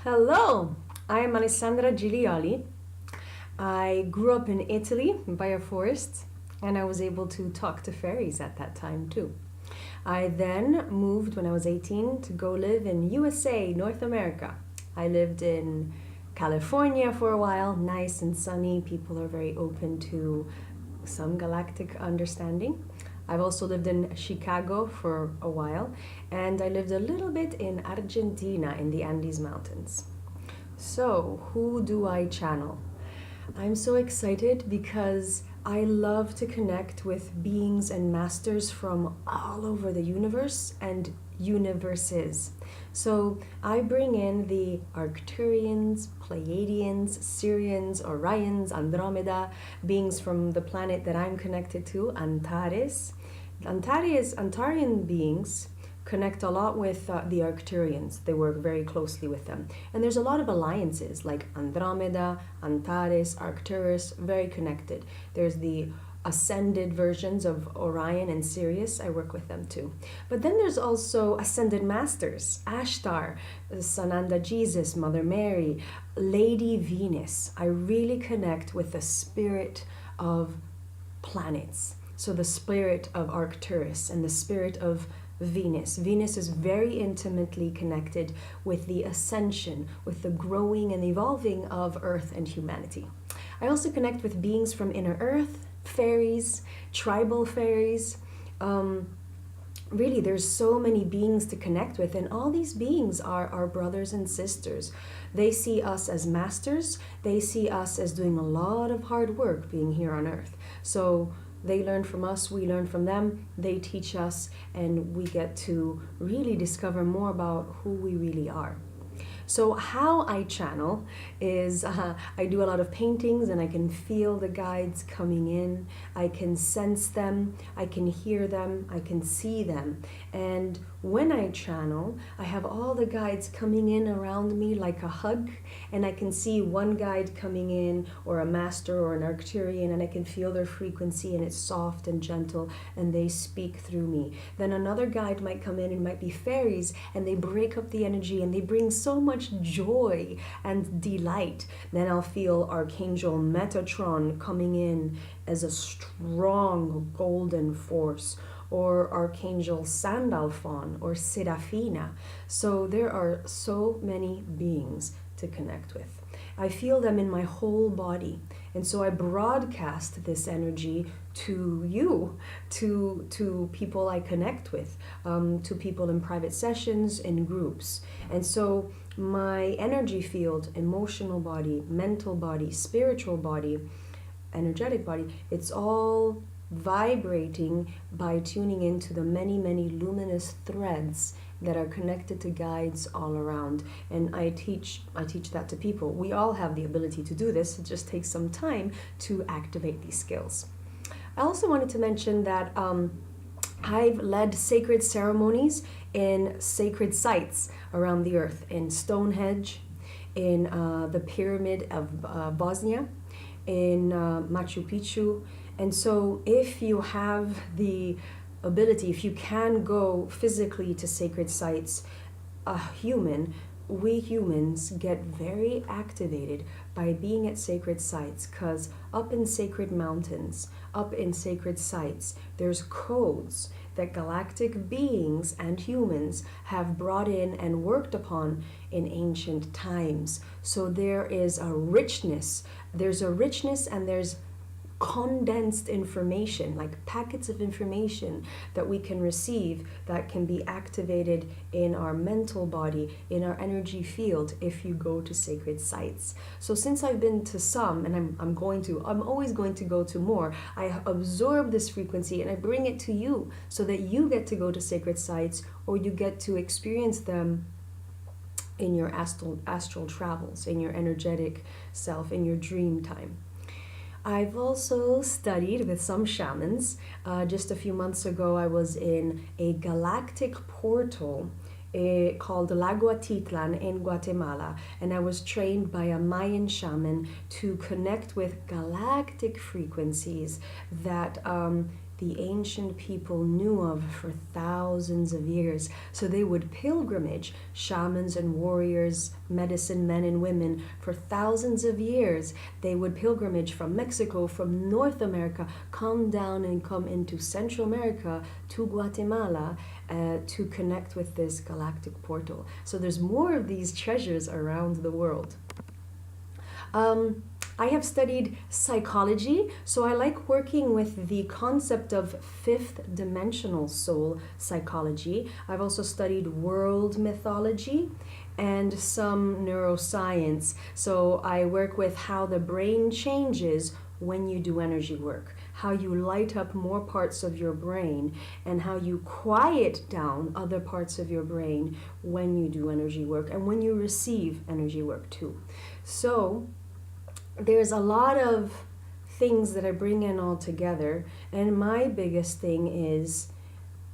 Hello, I am Alessandra Giglioli. I grew up in Italy by a forest, and I was able to talk to fairies at that time too. I then moved when I was 18 to go live in USA, North America. I lived in California for a while, nice and sunny. People are very open to some galactic understanding. I've also lived in Chicago for a while, and I lived a little bit in Argentina in the Andes Mountains. So, who do I channel? I'm so excited because I love to connect with beings and masters from all over the universe and universes. So I bring in the Arcturians, Pleiadians, Sirians, Orions, Andromeda, beings from the planet that I'm connected to, Antares. Antarian beings connect a lot with the Arcturians. They work very closely with them. And there's a lot of alliances like Andromeda, Antares, Arcturus, very connected. There's the ascended versions of Orion and Sirius. I work with them too. But then there's also ascended masters, Ashtar, Sananda Jesus, Mother Mary, Lady Venus. I really connect with the spirit of planets. So the spirit of Arcturus and the spirit of Venus. Venus is very intimately connected with the ascension, with the growing and evolving of Earth and humanity. I also connect with beings from inner Earth, fairies, tribal fairies. Really, there's so many beings to connect with, and all these beings are our brothers and sisters. They see us as masters. They see us as doing a lot of hard work being here on Earth. So they learn from us, we learn from them, they teach us, and we get to really discover more about who we really are. So how I channel is I do a lot of paintings and I can feel the guides coming in. I can sense them, I can hear them, I can see them. And when I channel, I have all the guides coming in around me like a hug, and I can see one guide coming in, or a master or an Arcturian, and I can feel their frequency, and it's soft and gentle, and they speak through me. Then another guide might come in, and might be fairies, and they break up the energy and they bring so much joy and delight. Then I'll feel Archangel Metatron coming in as a strong golden force, or Archangel Sandalphon or Serafina. So there are so many beings to connect with. I feel them in my whole body, and so I broadcast this energy to you, to people I connect with, to people in private sessions, in groups. And so my energy field, emotional body, mental body, spiritual body, energetic body, it's all vibrating by tuning into the many, many luminous threads that are connected to guides all around. And I teach that to people. We all have the ability to do this. It just takes some time to activate these skills. I also wanted to mention that I've led sacred ceremonies in sacred sites around the earth, in Stonehenge, in the Pyramid of Bosnia, in Machu Picchu. And so if you have the ability, if you can go physically to sacred sites, we humans get very activated by being at sacred sites, because up in sacred mountains, up in sacred sites, there's codes that galactic beings and humans have brought in and worked upon in ancient times. So there is a richness. There's a richness, and there's condensed information, like packets of information that we can receive, that can be activated in our mental body, in our energy field, if you go to sacred sites. So since I've been to some, and I'm always going to go to more, I absorb this frequency and I bring it to you, so that you get to go to sacred sites, or you get to experience them in your astral travels, in your energetic self, in your dream time. I've also studied with some shamans. Just a few months ago, I was in a galactic portal called Lago Atitlan in Guatemala, and I was trained by a Mayan shaman to connect with galactic frequencies that the ancient people knew of for thousands of years. So they would pilgrimage, shamans and warriors, medicine men and women, for thousands of years. They would pilgrimage from Mexico, from North America, come down and come into Central America to Guatemala to connect with this galactic portal. So there's more of these treasures around the world. I have studied psychology, so I like working with the concept of fifth dimensional soul psychology. I've also studied world mythology and some neuroscience. So I work with how the brain changes when you do energy work, how you light up more parts of your brain, and how you quiet down other parts of your brain when you do energy work and when you receive energy work too. So there's a lot of things that I bring in all together, and my biggest thing is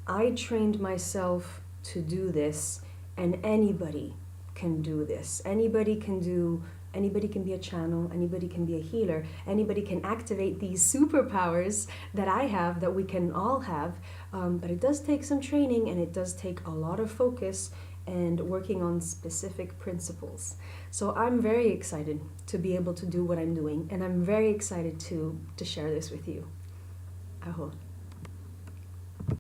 I trained myself to do this, and anybody can do this. Anybody can be a channel, anybody can be a healer, anybody can activate these superpowers that I have, that we can all have, but it does take some training, and it does take a lot of focus and working on specific principles. So I'm very excited to be able to do what I'm doing, and I'm very excited to share this with you. Aho.